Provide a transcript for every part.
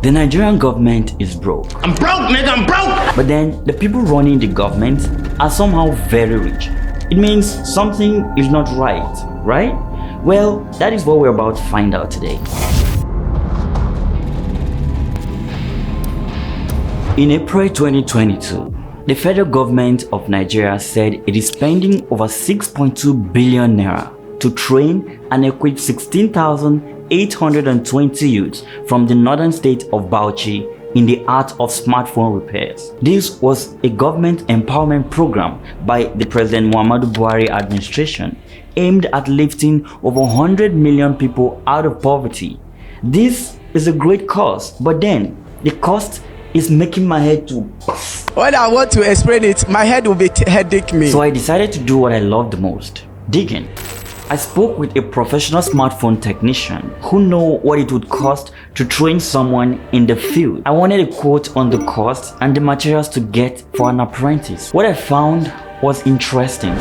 The Nigerian government is broke. I'm broke, nigga, I'm broke! But then the people running the government are somehow very rich. It means something is not right? Well, that is what we're about to find out today. In April 2022, the federal government of Nigeria said it is spending over 6.2 billion naira to train and equip 16,820 youths from the northern state of Bauchi in the art of smartphone repairs. This was a government empowerment program by the President 𝗪𝗵𝗲𝗿𝗲 administration aimed at lifting over 100 million people out of poverty. This is a great cause, but then the cost is making my head to... When I want to explain it, my head will be headache me. So I decided to do what I love the most, digging. I spoke with a professional smartphone technician who knew what it would cost to train someone in the field. I wanted a quote on the cost and the materials to get for an apprentice. What I found was interesting.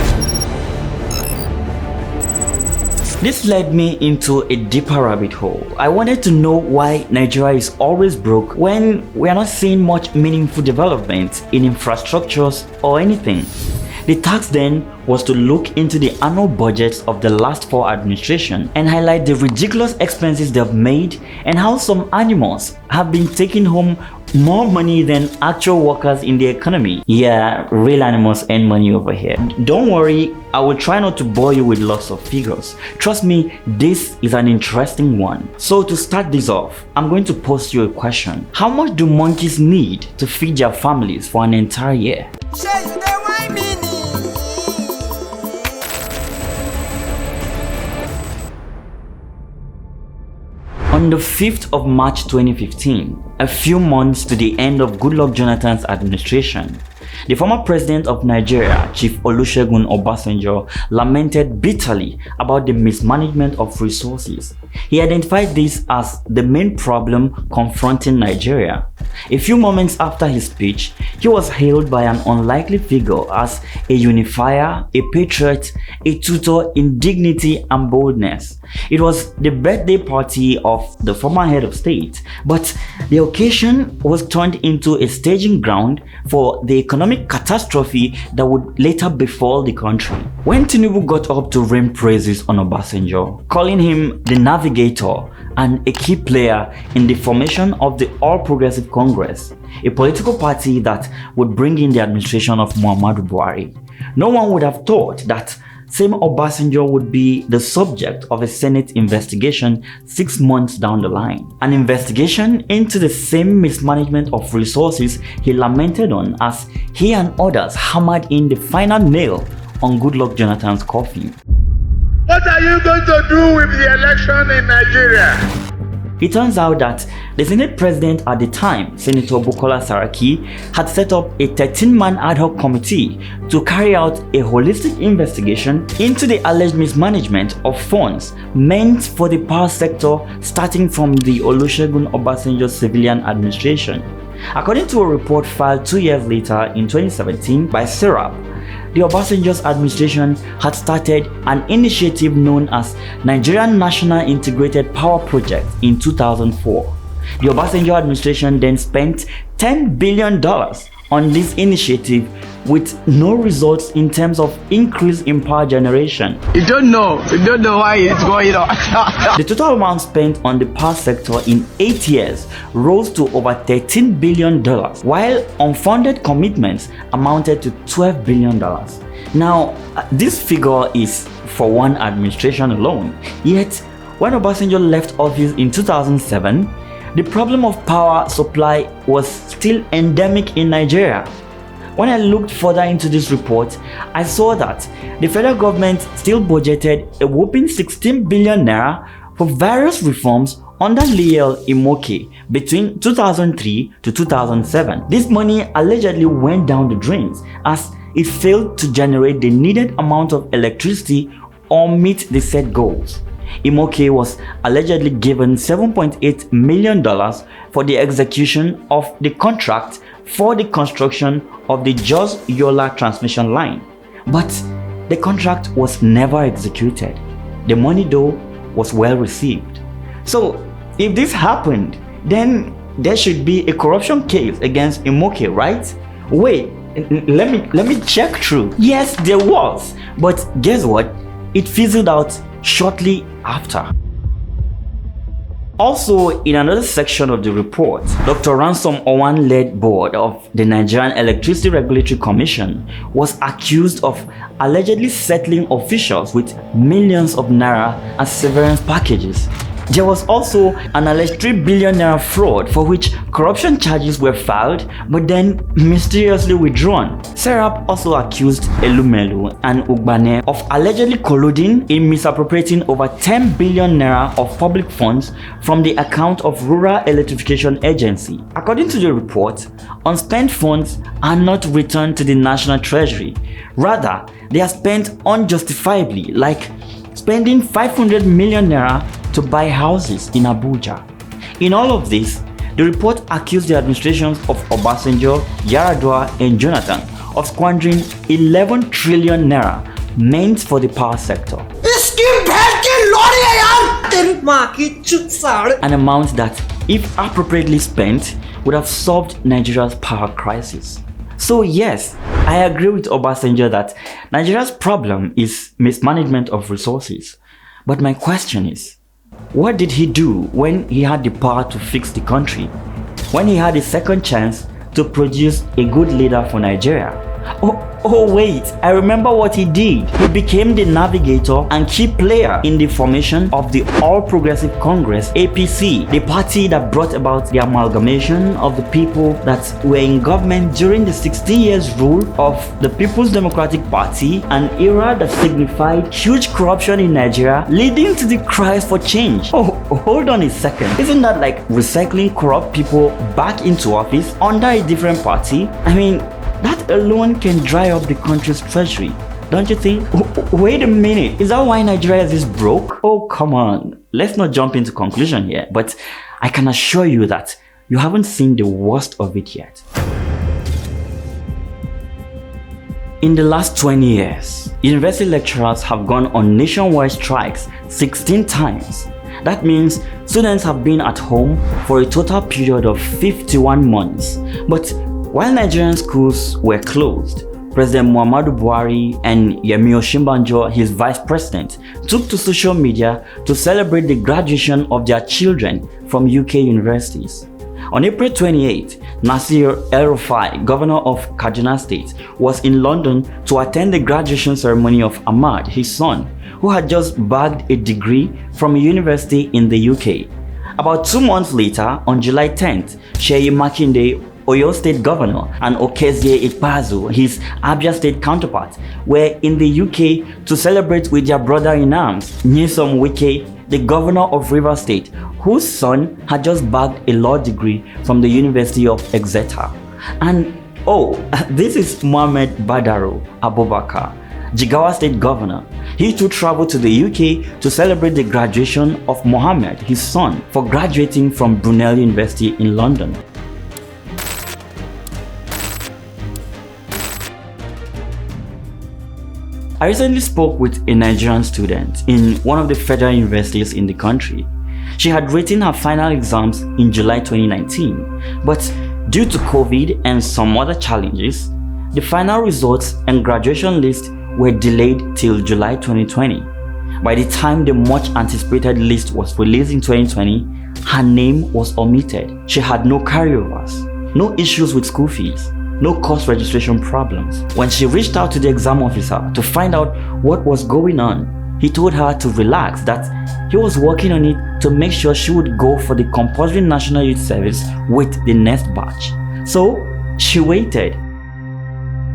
This led me into a deeper rabbit hole. I wanted to know why Nigeria is always broke when we are not seeing much meaningful development in infrastructures or anything. The task then was to look into the annual budgets of the last 4 administrations and highlight the ridiculous expenses they've made and how some animals have been taking home more money than actual workers in the economy. Yeah, real animals earn money over here. Don't worry, I will try not to bore you with lots of figures. Trust me, this is an interesting one. So to start this off, I'm going to pose you a question. How much do monkeys need to feed their families for an entire year? On the 5th of March 2015, a few months to the end of Goodluck Jonathan's administration, the former president of Nigeria, Chief 𝗪𝗪𝗲𝗿𝗲, lamented bitterly about the mismanagement of resources. He identified this as the main problem confronting Nigeria. A few moments after his speech, he was hailed by an unlikely figure as a unifier, a patriot, a tutor in dignity and boldness. It was the birthday party of the former head of state, but the occasion was turned into a staging ground for the economic catastrophe that would later befall the country. When Tinubu got up to rain praises on Obasanjo, calling him the navigator and a key player in the formation of the All Progressive Congress, a political party that would bring in the administration of Muhammadu Buhari, no one would have thought that same Obasanjo would be the subject of a Senate investigation 6 months down the line. An investigation into the same mismanagement of resources he lamented on as he and others hammered in the final nail on Goodluck Jonathan's coffin. What are you going to do with the election in Nigeria? It turns out that the Senate president at the time, Senator Bukola Saraki, had set up a 13-man ad hoc committee to carry out a holistic investigation into the alleged mismanagement of funds meant for the power sector starting from the Olusegun Obasanjo civilian administration. According to a report filed 2 years later in 2017 by SERAP, the Obasanjo's administration had started an initiative known as Nigerian National Integrated Power Project in 2004. The Obasanjo administration then spent $10 billion on this initiative with no results in terms of increase in power generation. You don't know why it's going on. The total amount spent on the power sector in 8 years rose to over $13 billion, while unfunded commitments amounted to $12 billion. Now, this figure is for one administration alone, yet when Obasanjo left office in 2007, the problem of power supply was still endemic in Nigeria. When I looked further into this report, I saw that the federal government still budgeted a whopping 16 billion naira for various reforms under 𝗪𝗪𝗲𝗿𝗲 between 2003 to 2007. This money allegedly went down the drains as it failed to generate the needed amount of electricity or meet the set goals. 𝗪𝗪𝗲𝗿𝗲 was allegedly given $7.8 million for the execution of the contract for the construction of the Jos Yola transmission line, but the contract was never executed. The money though was well received. So if this happened, then there should be a corruption case against 𝗪𝗪𝗀𝗃, right? Wait, let me check through. Yes, there was, but guess what? It fizzled out shortly after. Also, in another section of the report, Dr. Ransom Owan-led board of the Nigerian Electricity Regulatory Commission was accused of allegedly settling officials with millions of naira as severance packages. There was also an alleged 3 billion naira fraud for which corruption charges were filed but then mysteriously withdrawn. Serap also accused 𝗪𝗪𝗲𝗃𝗪 and 𝗪𝗪𝗲𝗃 of allegedly colluding in misappropriating over 10 billion naira of public funds from the account of Rural Electrification Agency. According to the report, unspent funds are not returned to the National Treasury. Rather, they are spent unjustifiably, like spending 500 million naira to buy houses in Abuja. In all of this, the report accused the administrations of Obasanjo, Yar'Adua, and Jonathan of squandering 11 trillion naira meant for the power sector. An amount that, if appropriately spent, would have solved Nigeria's power crisis. So yes, I agree with Obasanjo that Nigeria's problem is mismanagement of resources. But my question is, what did he do when he had the power to fix the country? When he had a second chance to produce a good leader for Nigeria? Oh wait, I remember what he did. He became the navigator and key player in the formation of the All Progressive Congress (APC), the party that brought about the amalgamation of the people that were in government during the 16 years rule of the People's Democratic Party, an era that signified huge corruption in Nigeria, leading to the cries for change. Oh, hold on a second. Isn't that like recycling corrupt people back into office under a different party? I mean, that alone can dry up the country's treasury, don't you think? Wait a minute, is that why Nigeria is this broke? Oh, come on. Let's not jump into conclusion here, but I can assure you that you haven't seen the worst of it yet. In the last 20 years, university lecturers have gone on nationwide strikes 16 times. That means students have been at home for a total period of 51 months. But while Nigerian schools were closed, President Muhammadu Buhari and Yemi Osinbajo, his vice president, took to social media to celebrate the graduation of their children from UK universities. On April 28, Nasir El-Rufai, governor of Kaduna State, was in London to attend the graduation ceremony of Ahmad, his son, who had just bagged a degree from a university in the UK. About 2 months later, on July 10th, Seyi Makinde, Oyo State Governor, and 𝗠𝘂𝘀𝗶𝗰, his Abia State counterpart, were in the UK to celebrate with their brother-in-arms, Nyesom Wike, the Governor of Rivers State, whose son had just bagged a law degree from the University of Exeter. And oh, this is Mohammed Badaro Abubakar, Jigawa State Governor. He too traveled to the UK to celebrate the graduation of Mohammed, his son, for graduating from Brunel University in London. I recently spoke with a Nigerian student in one of the federal universities in the country. She had written her final exams in July 2019, but due to COVID and some other challenges, the final results and graduation list were delayed till July 2020. By the time the much anticipated list was released in 2020, her name was omitted. She had no carryovers, no issues with school fees, no course registration problems. When she reached out to the exam officer to find out what was going on, he told her to relax, that he was working on it to make sure she would go for the compulsory National Youth Service with the next batch. So she waited.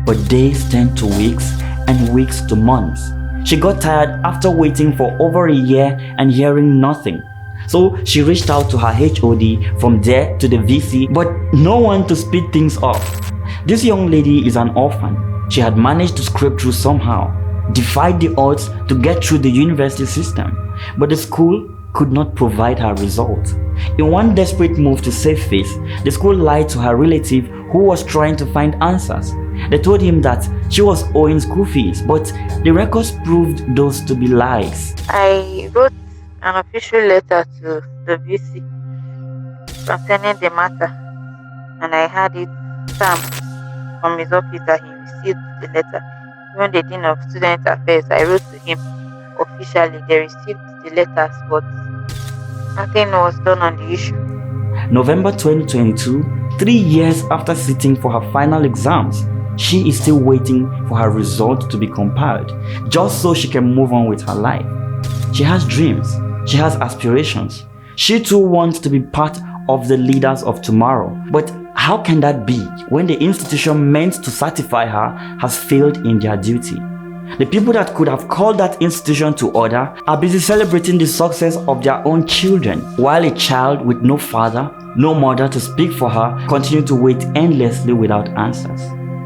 But days turned to weeks and weeks to months. She got tired after waiting for over a year and hearing nothing. So she reached out to her HOD, from there to the VC, but no one to speed things up. This young lady is an orphan. She had managed to scrape through somehow, defied the odds to get through the university system, but the school could not provide her results. In one desperate move to save face, the school lied to her relative who was trying to find answers. They told him that she was owing school fees, but the records proved those to be lies. I wrote an official letter to the VC concerning the matter, and I had it stamped from his office that he received the letter. Even the Dean of Student Affairs, I wrote to him officially. They received the letters, but nothing was done on the issue. November 2022, 3 years after sitting for her final exams, she is still waiting for her result to be compiled, just so she can move on with her life. She has dreams, she has aspirations. She too wants to be part of the leaders of tomorrow. But how can that be when the institution meant to certify her has failed in their duty? The people that could have called that institution to order are busy celebrating the success of their own children, while a child with no father, no mother to speak for her continue to wait endlessly without answers.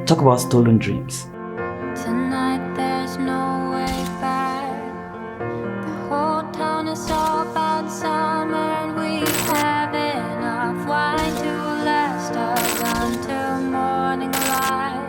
Talk about stolen dreams. Tonight there's no way back. The whole town is all about summer, and we have enough wine to last us until morning light.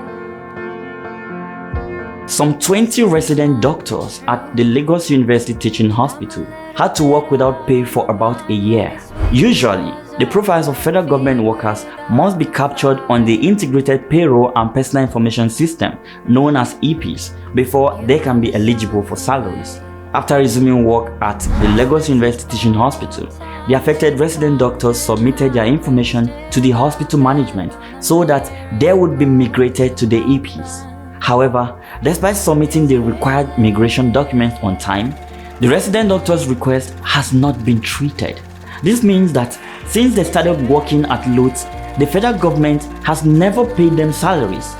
Some 20 resident doctors at the Lagos University Teaching Hospital had to work without pay for about a year. Usually, the profiles of federal government workers must be captured on the Integrated Payroll and Personal Information System, known as EPIS, before they can be eligible for salaries. After resuming work at the Lagos University Teaching Hospital, the affected resident doctors submitted their information to the hospital management so that they would be migrated to the EPIS. However, despite submitting the required migration documents on time, the resident doctor's request has not been treated. This means that since they started working at LOTS, the federal government has never paid them salaries.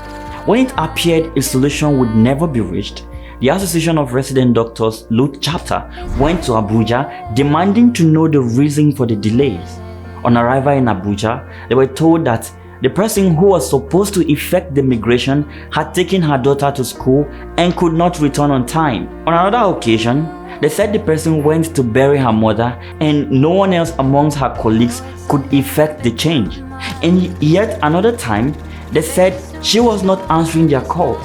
When it appeared a solution would never be reached, the Association of Resident Doctors LOTS chapter went to Abuja demanding to know the reason for the delays. On arrival in Abuja, they were told that the person who was supposed to effect the migration had taken her daughter to school and could not return on time. On another occasion, they said the person went to bury her mother and no one else amongst her colleagues could effect the change. And yet another time, they said she was not answering their calls.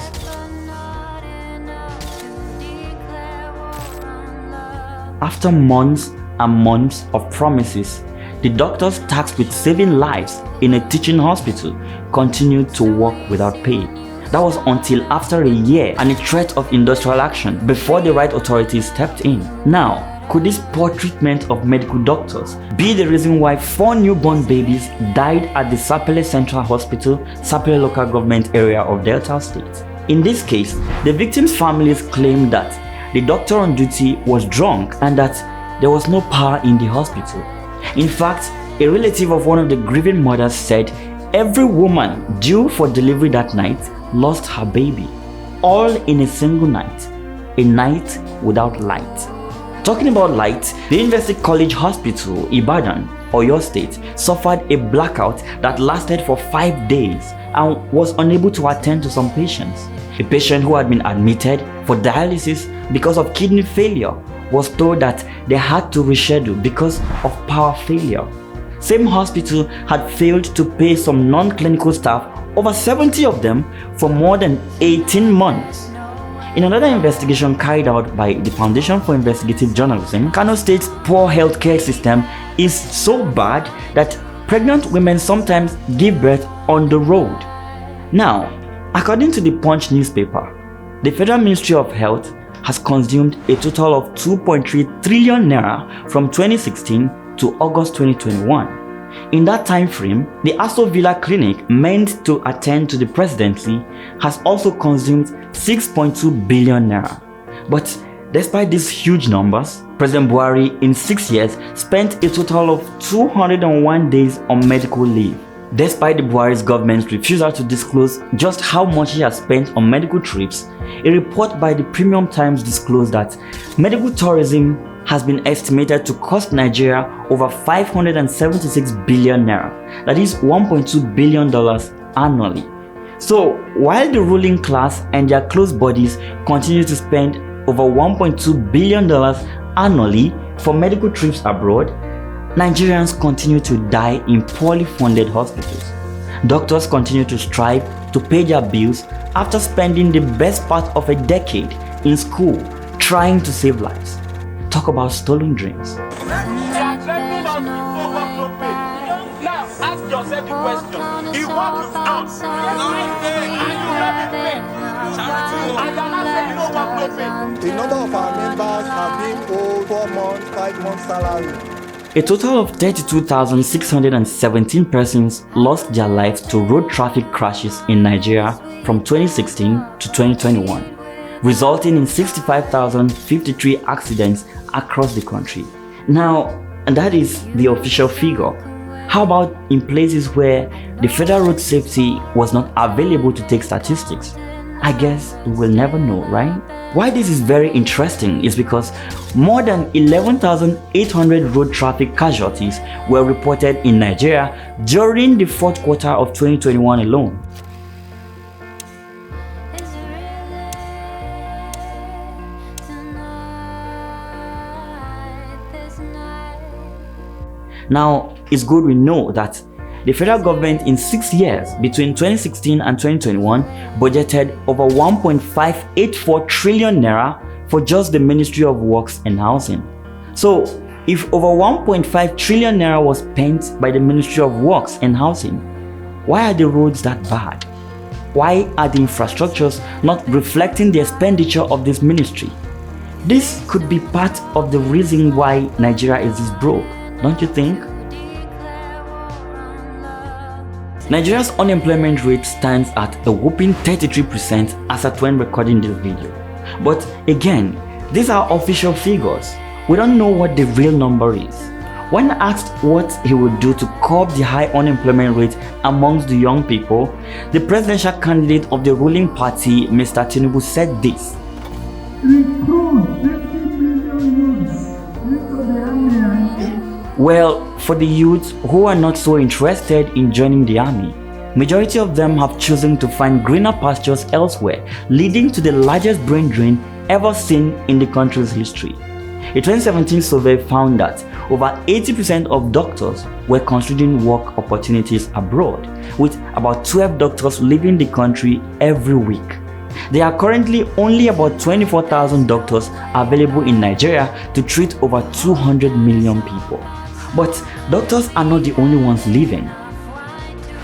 After months and months of promises, the doctors tasked with saving lives in a teaching hospital continued to work without pay. That was until after a year and a threat of industrial action before the right authorities stepped in. Now, could this poor treatment of medical doctors be the reason why 4 newborn babies died at the Sapele Central Hospital, Sapele local government area of Delta State? In this case, the victims' families claimed that the doctor on duty was drunk and that there was no power in the hospital. In fact, a relative of one of the grieving mothers said every woman due for delivery that night lost her baby, all in a single night, a night without light. Talking about light, the University College Hospital, Ibadan, Oyo State, suffered a blackout that lasted for 5 days and was unable to attend to some patients. A patient who had been admitted for dialysis because of kidney failure was told that they had to reschedule because of power failure. Same hospital had failed to pay some non-clinical staff, over 70 of them, for more than 18 months. In another investigation carried out by the Foundation for Investigative Journalism, Kano State's poor healthcare system is so bad that pregnant women sometimes give birth on the road. Now, according to the Punch newspaper, the Federal Ministry of Health has consumed a total of 2.3 trillion naira from 2016 to August 2021. In that time frame, the Aso Villa Clinic, meant to attend to the presidency, has also consumed 6.2 billion naira. But despite these huge numbers, President Buhari in 6 years spent a total of 201 days on medical leave. Despite the Buhari's government's refusal to disclose just how much he has spent on medical trips, a report by the Premium Times disclosed that medical tourism has been estimated to cost Nigeria over 576 billion naira, that is $1.2 billion annually. So, while the ruling class and their close bodies continue to spend over $1.2 billion annually for medical trips abroad, Nigerians continue to die in poorly funded hospitals. Doctors continue to strive to pay their bills after spending the best part of a decade in school trying to save lives. Talk about stolen dreams. answered the question. If what you've done is not there, and you have been paid, and you're not saying no work, no pay. The number of our members have been owed 4 months, 5 months salary. A total of 32,617 persons lost their lives to road traffic crashes in Nigeria from 2016 to 2021, resulting in 65,053 accidents across the country. Now, that is the official figure. How about in places where the Federal Road Safety was not available to take statistics? I guess we will never know, right? Why this is very interesting is because more than 11,800 road traffic casualties were reported in Nigeria during the fourth quarter of 2021 alone. Now, it's good we know that the federal government in 6 years between 2016 and 2021 budgeted over 1.584 trillion naira for just the Ministry of Works and Housing. So, if over 1.5 trillion naira was spent by the Ministry of Works and Housing, why are the roads that bad? Why are the infrastructures not reflecting the expenditure of this ministry? This could be part of the reason why Nigeria is this broke, don't you think? Nigeria's unemployment rate stands at a whopping 33% as at when recording this video. But again, these are official figures. We don't know what the real number is. When asked what he would do to curb the high unemployment rate amongst the young people, the presidential candidate of the ruling party, Mr. 𝗪𝗵𝗲𝗿𝗲, said this. Well, for the youths who are not so interested in joining the army, majority of them have chosen to find greener pastures elsewhere, leading to the largest brain drain ever seen in the country's history. A 2017 survey found that over 80% of doctors were considering work opportunities abroad, with about 12 doctors leaving the country every week. There are currently only about 24,000 doctors available in Nigeria to treat over 200 million people. But doctors are not the only ones leaving.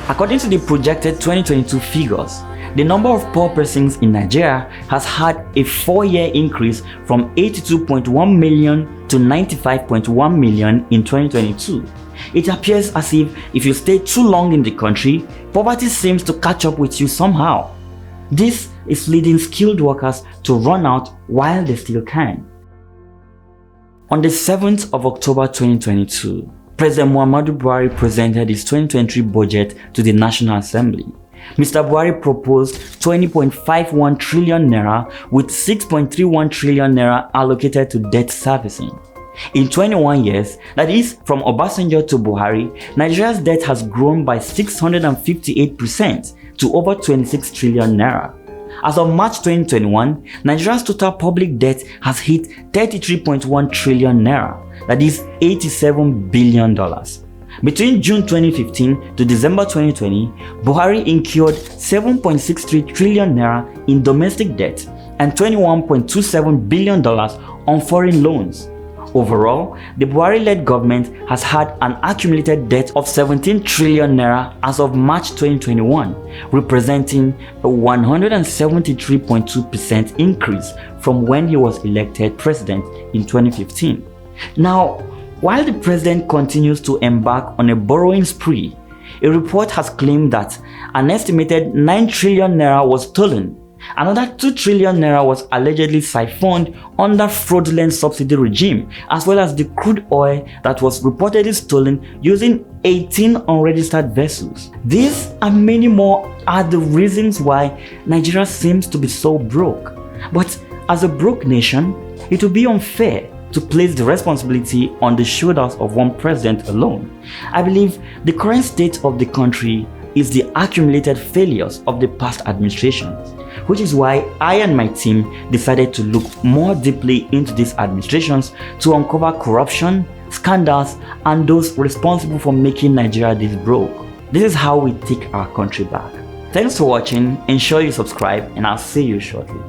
According to the projected 2022 figures, the number of poor persons in Nigeria has had a 4-year increase from 82.1 million to 95.1 million in 2022. It appears as if you stay too long in the country, poverty seems to catch up with you somehow. This is leading skilled workers to run out while they still can. On the 7th of October 2022, President Muhammadu Buhari presented his 2023 budget to the National Assembly. Mr. Buhari proposed 20.51 trillion naira with 6.31 trillion naira allocated to debt servicing. In 21 years, that is from Obasanjo to Buhari, Nigeria's debt has grown by 658% to over 26 trillion naira. As of March 2021, Nigeria's total public debt has hit 33.1 trillion naira, that is $87 billion. Between June 2015 to December 2020, Buhari incurred 7.63 trillion naira in domestic debt and $21.27 billion on foreign loans. Overall, the Buhari-led government has had an accumulated debt of 17 trillion naira as of March 2021, representing a 173.2% increase from when he was elected president in 2015. Now, while the president continues to embark on a borrowing spree, a report has claimed that an estimated 9 trillion naira was stolen. Another 2 trillion naira was allegedly siphoned under fraudulent subsidy regime, as well as the crude oil that was reportedly stolen using 18 unregistered vessels. These and many more are the reasons why Nigeria seems to be so broke. But as a broke nation, it would be unfair to place the responsibility on the shoulders of one president alone. I believe the current state of the country is the accumulated failures of the past administrations, which is why I and my team decided to look more deeply into these administrations to uncover corruption, scandals, and those responsible for making Nigeria this broke. This is how we take our country back. Thanks for watching, ensure you subscribe, and I'll see you shortly.